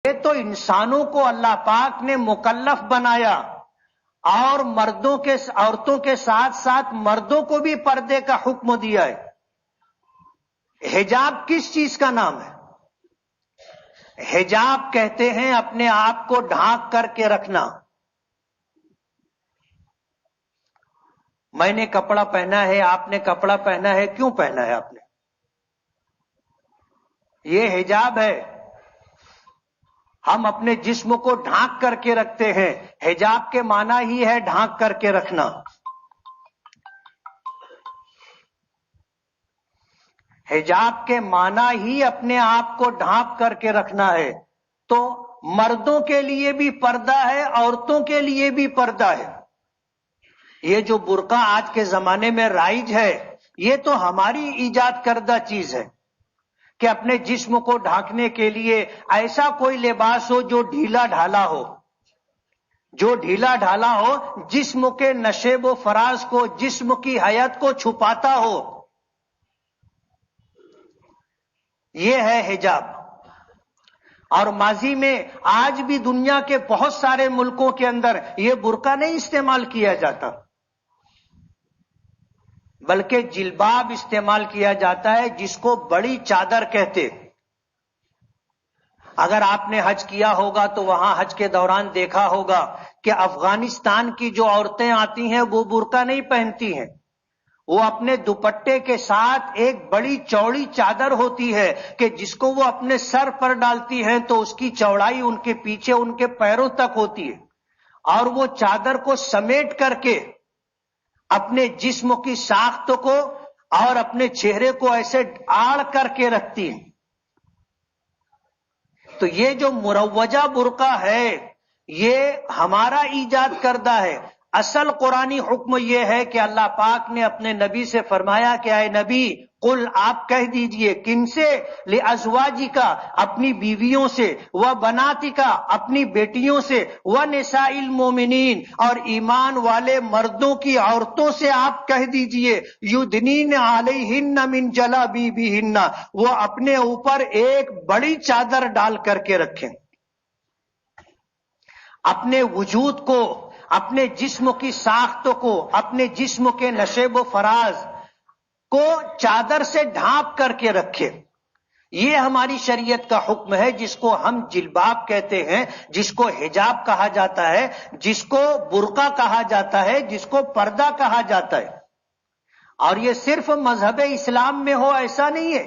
یہ تو انسانوں کو اللہ پاک نے مکلف بنایا اور عورتوں کے ساتھ ساتھ مردوں کو بھی پردے کا حکم دیا ہے۔ حجاب کس چیز کا نام ہے؟ حجاب کہتے ہیں اپنے آپ کو ڈھانک کر کے رکھنا۔ میں نے کپڑا پہنا ہے، آپ نے کپڑا پہنا ہے، کیوں پہنا ہے آپ نے؟ یہ حجاب ہے۔ ہم اپنے جسم کو ڈھانک کر کے رکھتے ہیں۔ حجاب کے معنی ہی ہے ڈھانک کر کے رکھنا۔ حجاب کے معنی ہی اپنے آپ کو ڈھانپ کر کے رکھنا ہے۔ تو مردوں کے لیے بھی پردہ ہے، عورتوں کے لیے بھی پردہ ہے۔ یہ جو برقع آج کے زمانے میں رائج ہے، یہ تو ہماری ایجاد کردہ چیز ہے کہ اپنے جسم کو ڈھانکنے کے لیے ایسا کوئی لباس ہو جو ڈھیلا ڈھالا ہو، جو ڈھیلا ڈھالا ہو، جسم کے نشیب و فراز کو، جسم کی حیت کو چھپاتا ہو۔ یہ ہے حجاب۔ اور ماضی میں آج بھی دنیا کے بہت سارے ملکوں کے اندر یہ برقع نہیں استعمال کیا جاتا، بلکہ جلباب استعمال کیا جاتا ہے، جس کو بڑی چادر کہتے۔ اگر آپ نے حج کیا ہوگا تو وہاں حج کے دوران دیکھا ہوگا کہ افغانستان کی جو عورتیں آتی ہیں وہ برقع نہیں پہنتی ہیں، وہ اپنے دوپٹے کے ساتھ ایک بڑی چوڑی چادر ہوتی ہے کہ جس کو وہ اپنے سر پر ڈالتی ہیں تو اس کی چوڑائی ان کے پیچھے ان کے پیروں تک ہوتی ہے، اور وہ چادر کو سمیٹ کر کے اپنے جسم کی ساخت کو اور اپنے چہرے کو ایسے آڑ کر کے رکھتی ہیں۔ تو یہ جو مروجہ برقع ہے یہ ہمارا ایجاد کردہ ہے۔ اصل قرآنی حکم یہ ہے کہ اللہ پاک نے اپنے نبی سے فرمایا کہ اے نبی قل، آپ کہہ دیجئے، کن سے؟ لازواجکا، اپنی بیویوں سے، و بناتکا، اپنی بیٹیوں سے، و نساء المومنین، اور ایمان والے مردوں کی عورتوں سے آپ کہہ دیجئے، یدنین علیہن من جلابیبہن، وہ اپنے اوپر ایک بڑی چادر ڈال کر کے رکھیں، اپنے وجود کو، اپنے جسم کی ساخت کو، اپنے جسم کے نشیب و فراز کو چادر سے ڈھانپ کر کے رکھے۔ یہ ہماری شریعت کا حکم ہے، جس کو ہم جلباب کہتے ہیں، جس کو حجاب کہا جاتا ہے، جس کو برقع کہا جاتا ہے، جس کو پردہ کہا جاتا ہے۔ اور یہ صرف مذہب اسلام میں ہو ایسا نہیں ہے،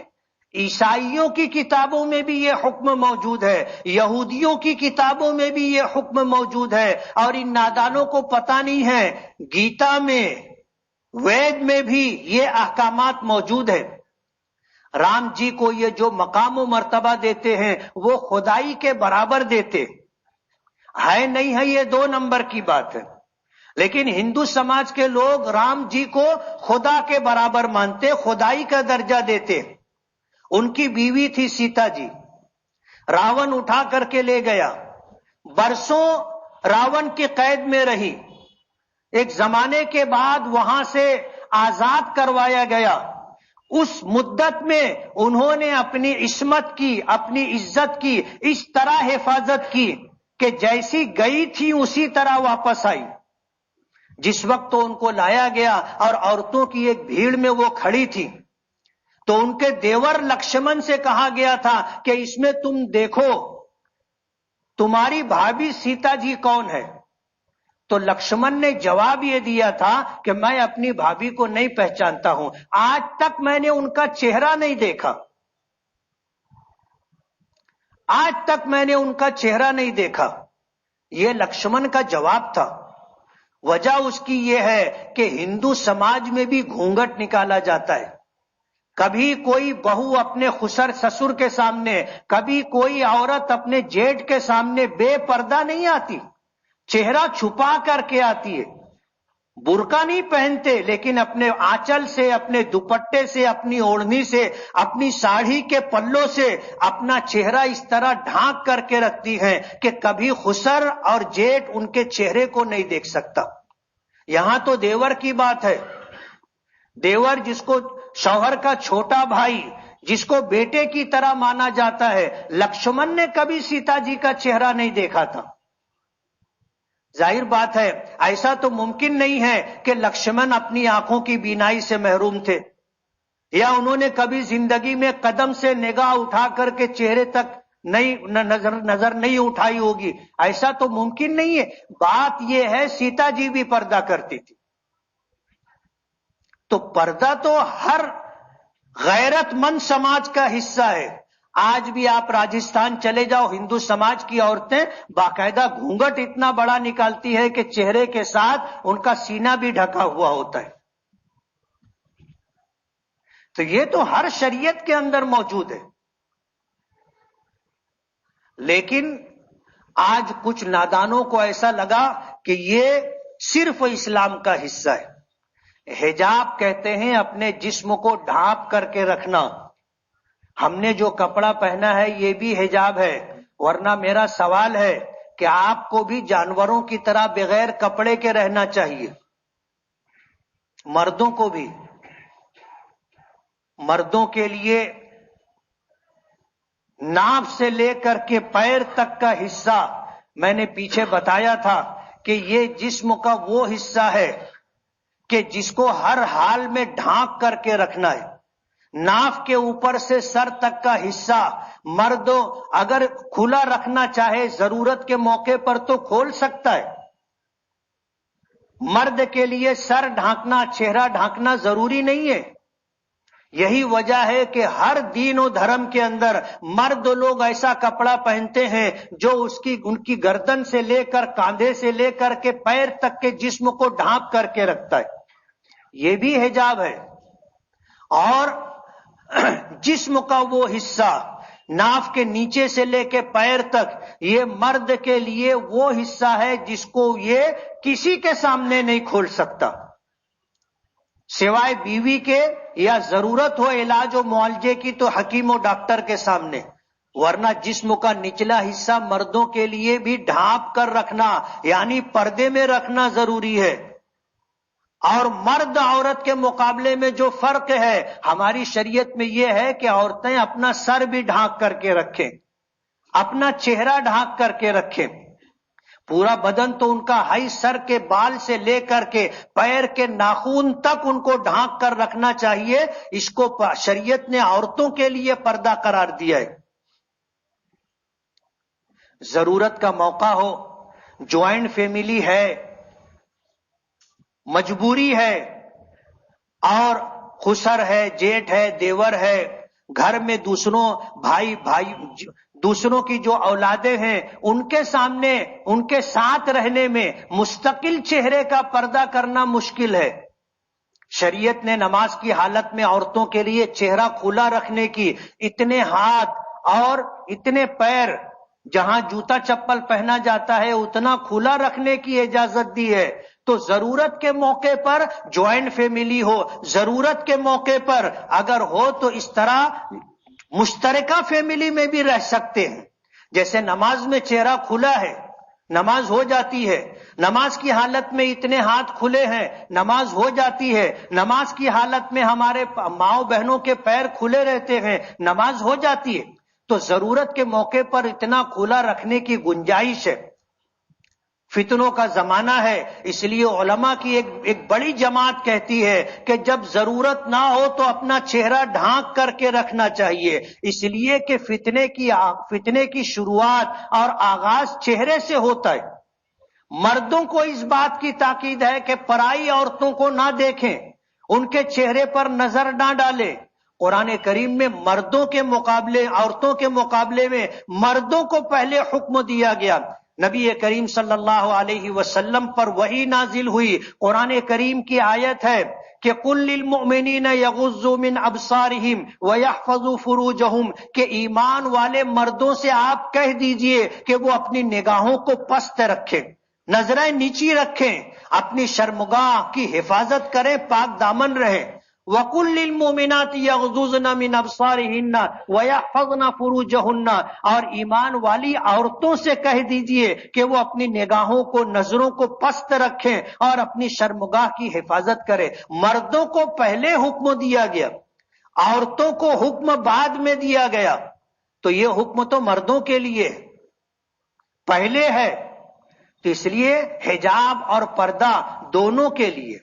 عیسائیوں کی کتابوں میں بھی یہ حکم موجود ہے، یہودیوں کی کتابوں میں بھی یہ حکم موجود ہے، اور ان نادانوں کو پتہ نہیں ہے گیتا میں، وید میں بھی یہ احکامات موجود ہیں۔ رام جی کو یہ جو مقام و مرتبہ دیتے ہیں وہ خدائی کے برابر دیتے ہے، نہیں ہے، یہ 2 نمبر کی بات ہے۔ لیکن ہندو سماج کے لوگ رام جی کو خدا کے برابر مانتے، خدائی کا درجہ دیتے۔ ان کی بیوی تھی سیتا جی، راون اٹھا کر کے لے گیا، برسوں راون کی قید میں رہی، ایک زمانے کے بعد وہاں سے آزاد کروایا گیا۔ اس مدت میں انہوں نے اپنی عصمت کی، اپنی عزت کی، اس طرح حفاظت کی کہ جیسی گئی تھی اسی طرح واپس آئی۔ جس وقت تو ان کو لایا گیا اور عورتوں کی ایک بھیڑ میں وہ کھڑی تھی، تو ان کے دیور لکشمن سے کہا گیا تھا کہ اس میں تم دیکھو تمہاری بھابھی سیتا جی کون ہے؟ تو لکشمن نے جواب یہ دیا تھا کہ میں اپنی بھابھی کو نہیں پہچانتا ہوں، آج تک میں نے ان کا چہرہ نہیں دیکھا، آج تک میں نے ان کا چہرہ نہیں دیکھا۔ یہ لکشمن کا جواب تھا۔ وجہ اس کی یہ ہے کہ ہندو سماج میں بھی گھونگھٹ نکالا جاتا ہے، کبھی کوئی بہو اپنے خسر سسر کے سامنے، کبھی کوئی عورت اپنے جیٹھ کے سامنے بے پردہ نہیں آتی، چہرہ چھپا کر کے آتی ہے، برقع نہیں پہنتے، لیکن اپنے آنچل سے، اپنے دوپٹے سے، اپنی اوڑھنی سے، اپنی ساڑھی کے پلوں سے اپنا چہرہ اس طرح ڈھانک کر کے رکھتی ہیں کہ کبھی خسر اور جیٹھ ان کے چہرے کو نہیں دیکھ سکتا۔ یہاں تو دیور کی بات ہے، دیور جس کو شوہر کا چھوٹا بھائی جس کو بیٹے کی طرح مانا جاتا ہے، لکشمن نے کبھی سیتا جی کا چہرہ نہیں دیکھا تھا۔ ظاہر بات ہے ایسا تو ممکن نہیں ہے کہ لکشمن اپنی آنکھوں کی بینائی سے محروم تھے، یا انہوں نے کبھی زندگی میں قدم سے نگاہ اٹھا کر کے چہرے تک نظر نہیں اٹھائی ہوگی، ایسا تو ممکن نہیں ہے۔ بات یہ ہے سیتا جی بھی پردہ کرتی تھی، تو پردہ تو ہر غیرت مند سماج کا حصہ ہے۔ آج بھی آپ راجستھان چلے جاؤ، ہندو سماج کی عورتیں باقاعدہ گھونگھٹ اتنا بڑا نکالتی ہے کہ چہرے کے ساتھ ان کا سینہ بھی ڈھکا ہوا ہوتا ہے۔ تو یہ تو ہر شریعت کے اندر موجود ہے، لیکن آج کچھ نادانوں کو ایسا لگا کہ یہ صرف اسلام کا حصہ ہے۔ حجاب کہتے ہیں اپنے جسم کو ڈھانپ کر کے رکھنا۔ ہم نے جو کپڑا پہنا ہے یہ بھی حجاب ہے، ورنہ میرا سوال ہے کہ آپ کو بھی جانوروں کی طرح بغیر کپڑے کے رہنا چاہیے، مردوں کو بھی۔ مردوں کے لیے ناف سے لے کر کے پیر تک کا حصہ میں نے پیچھے بتایا تھا کہ یہ جسم کا وہ حصہ ہے کہ جس کو ہر حال میں ڈھانپ کر کے رکھنا ہے۔ ناف کے اوپر سے سر تک کا حصہ مرد اگر کھلا رکھنا چاہے ضرورت کے موقع پر تو کھول سکتا ہے۔ مرد کے لیے سر ڈھانکنا، چہرہ ڈھانکنا ضروری نہیں ہے۔ یہی وجہ ہے کہ ہر دین و دھرم کے اندر مرد لوگ ایسا کپڑا پہنتے ہیں جو ان کی گردن سے لے کر کاندھے سے لے کر کے پیر تک کے جسم کو ڈھانپ کر کے رکھتا ہے، یہ بھی حجاب ہے۔ اور جسم کا وہ حصہ ناف کے نیچے سے لے کے پیر تک، یہ مرد کے لیے وہ حصہ ہے جس کو یہ کسی کے سامنے نہیں کھول سکتا سوائے بیوی کے، یا ضرورت ہو علاج و معالجے کی تو حکیم و ڈاکٹر کے سامنے، ورنہ جسم کا نچلا حصہ مردوں کے لیے بھی ڈھانپ کر رکھنا یعنی پردے میں رکھنا ضروری ہے۔ اور مرد عورت کے مقابلے میں جو فرق ہے ہماری شریعت میں یہ ہے کہ عورتیں اپنا سر بھی ڈھانک کر کے رکھیں، اپنا چہرہ ڈھانک کر کے رکھیں، پورا بدن تو ان کا ہائی سر کے بال سے لے کر کے پیر کے ناخن تک ان کو ڈھانک کر رکھنا چاہیے۔ اس کو شریعت نے عورتوں کے لیے پردہ قرار دیا ہے۔ ضرورت کا موقع ہو، جوائنٹ فیملی ہے، مجبوری ہے، اور خسر ہے، جیٹھ ہے، دیور ہے، گھر میں دوسروں کی جو اولادیں ہیں ان کے سامنے ان کے ساتھ رہنے میں مستقل چہرے کا پردہ کرنا مشکل ہے۔ شریعت نے نماز کی حالت میں عورتوں کے لیے چہرہ کھلا رکھنے کی، اتنے ہاتھ اور اتنے پیر جہاں جوتا چپل پہنا جاتا ہے اتنا کھلا رکھنے کی اجازت دی ہے۔ تو ضرورت کے موقع پر جوائنٹ فیملی ہو، ضرورت کے موقع پر اگر ہو تو اس طرح مشترکہ فیملی میں بھی رہ سکتے ہیں۔ جیسے نماز میں چہرہ کھلا ہے، نماز ہو جاتی ہے، نماز کی حالت میں اتنے ہاتھ کھلے ہیں، نماز ہو جاتی ہے، نماز کی حالت میں ہمارے ماؤں بہنوں کے پیر کھلے رہتے ہیں، نماز ہو جاتی ہے۔ تو ضرورت کے موقع پر اتنا کھلا رکھنے کی گنجائش ہے۔ فتنوں کا زمانہ ہے، اس لیے علماء کی ایک بڑی جماعت کہتی ہے کہ جب ضرورت نہ ہو تو اپنا چہرہ ڈھانک کر کے رکھنا چاہیے، اس لیے کہ فتنے کی شروعات اور آغاز چہرے سے ہوتا ہے۔ مردوں کو اس بات کی تاکید ہے کہ پرائی عورتوں کو نہ دیکھیں، ان کے چہرے پر نظر نہ ڈالیں۔ قرآن کریم میں عورتوں کے مقابلے میں مردوں کو پہلے حکم دیا گیا۔ نبی کریم صلی اللہ علیہ وسلم پر وحی نازل ہوئی، قرآن کریم کی آیت ہے کہ قُل لِّلْمُؤْمِنِينَ يَغُضُّوا مِنْ أَبْصَارِهِمْ وَيَحْفَظُوا فُرُوجَهُمْ، کہ ایمان والے مردوں سے آپ کہہ دیجئے کہ وہ اپنی نگاہوں کو پست رکھیں، نظریں نیچی رکھیں، اپنی شرمگاہ کی حفاظت کریں، پاک دامن رہیں۔ وَقُل لِّلْمُؤْمِنَاتِ يَغْضُضْنَ مِنْ أَبْصَارِهِنَّ وَيَحْفَظْنَ فُرُوجَهُنَّ، اور ایمان والی عورتوں سے کہہ دیجئے کہ وہ اپنی نگاہوں کو، نظروں کو پست رکھیں اور اپنی شرمگاہ کی حفاظت کریں۔ مردوں کو پہلے حکم دیا گیا، عورتوں کو حکم بعد میں دیا گیا، تو یہ حکم تو مردوں کے لیے پہلے ہے، تو اس لیے حجاب اور پردہ دونوں کے لیے،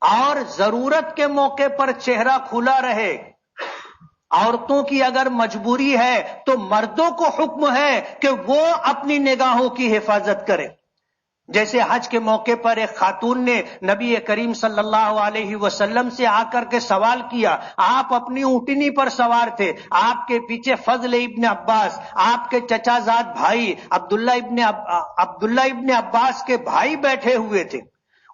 اور ضرورت کے موقع پر چہرہ کھلا رہے۔ عورتوں کی اگر مجبوری ہے تو مردوں کو حکم ہے کہ وہ اپنی نگاہوں کی حفاظت کریں۔ جیسے حج کے موقع پر ایک خاتون نے نبی کریم صلی اللہ علیہ وسلم سے آ کر کے سوال کیا، آپ اپنی اونٹنی پر سوار تھے، آپ کے پیچھے فضل ابن عباس، آپ کے چچا زاد بھائی عبداللہ ابن عباس کے بھائی بیٹھے ہوئے تھے۔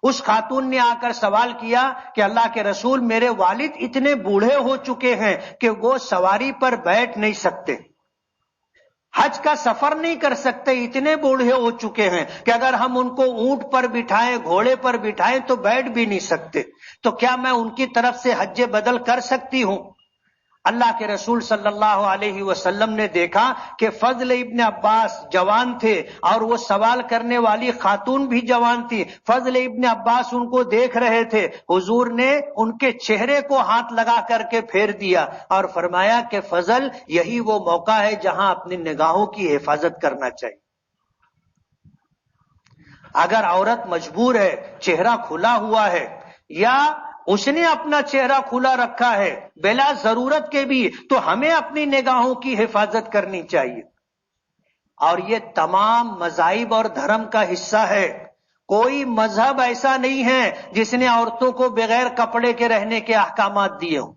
اس خاتون نے آ کر سوال کیا کہ اللہ کے رسول، میرے والد اتنے بوڑھے ہو چکے ہیں کہ وہ سواری پر بیٹھ نہیں سکتے، حج کا سفر نہیں کر سکتے، اتنے بوڑھے ہو چکے ہیں کہ اگر ہم ان کو اونٹ پر بٹھائیں، گھوڑے پر بٹھائیں تو بیٹھ بھی نہیں سکتے، تو کیا میں ان کی طرف سے حج بدل کر سکتی ہوں؟ اللہ کے رسول صلی اللہ علیہ وسلم نے دیکھا کہ فضل ابن عباس جوان تھے اور وہ سوال کرنے والی خاتون بھی جوان تھی۔ فضل ابن عباس ان کو دیکھ رہے تھے، حضور نے ان کے چہرے کو ہاتھ لگا کر کے پھیر دیا اور فرمایا کہ فضل، یہی وہ موقع ہے جہاں اپنی نگاہوں کی حفاظت کرنا چاہیے۔ اگر عورت مجبور ہے، چہرہ کھلا ہوا ہے، یا اس نے اپنا چہرہ کھلا رکھا ہے بلا ضرورت کے بھی، تو ہمیں اپنی نگاہوں کی حفاظت کرنی چاہیے۔ اور یہ تمام مذاہب اور دھرم کا حصہ ہے، کوئی مذہب ایسا نہیں ہے جس نے عورتوں کو بغیر کپڑے کے رہنے کے احکامات دیے ہوں۔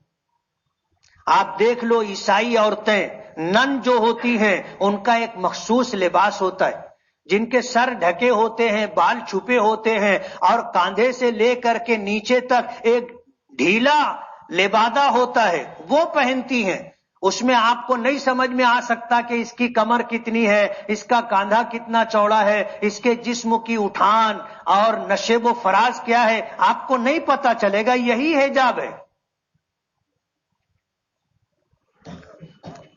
آپ دیکھ لو، عیسائی عورتیں نن جو ہوتی ہیں ان کا ایک مخصوص لباس ہوتا ہے، جن کے سر ڈھکے ہوتے ہیں، بال چھپے ہوتے ہیں، اور کاندھے سے لے کر کے نیچے تک ایک ڈھیلا لبادہ ہوتا ہے، وہ پہنتی ہیں۔ اس میں آپ کو نہیں سمجھ میں آ سکتا کہ اس کی کمر کتنی ہے، اس کا کاندھا کتنا چوڑا ہے، اس کے جسم کی اٹھان اور نشیب و فراز کیا ہے، آپ کو نہیں پتا چلے گا، یہی حجاب ہے۔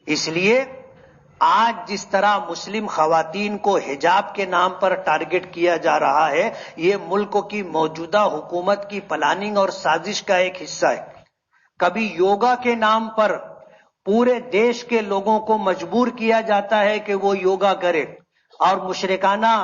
اس لیے آج جس طرح مسلم خواتین کو حجاب کے نام پر ٹارگٹ کیا جا رہا ہے، یہ ملک کی موجودہ حکومت کی پلاننگ اور سازش کا ایک حصہ ہے۔ کبھی یوگا کے نام پر پورے دیش کے لوگوں کو مجبور کیا جاتا ہے کہ وہ یوگا کرے اور مشرکانہ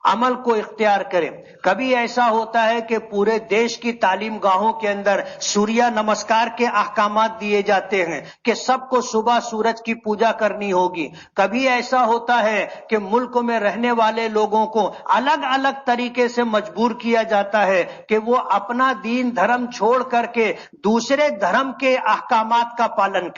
عمل کو اختیار کرے۔ کبھی ایسا ہوتا ہے کہ پورے دیش کی تعلیم گاہوں کے اندر سوریہ نمسکار کے احکامات دیے جاتے ہیں کہ سب کو صبح سورج کی پوجا کرنی ہوگی۔ کبھی ایسا ہوتا ہے کہ ملک میں رہنے والے لوگوں کو الگ الگ طریقے سے مجبور کیا جاتا ہے کہ وہ اپنا دین دھرم چھوڑ کر کے دوسرے دھرم کے احکامات کا پالن کریں۔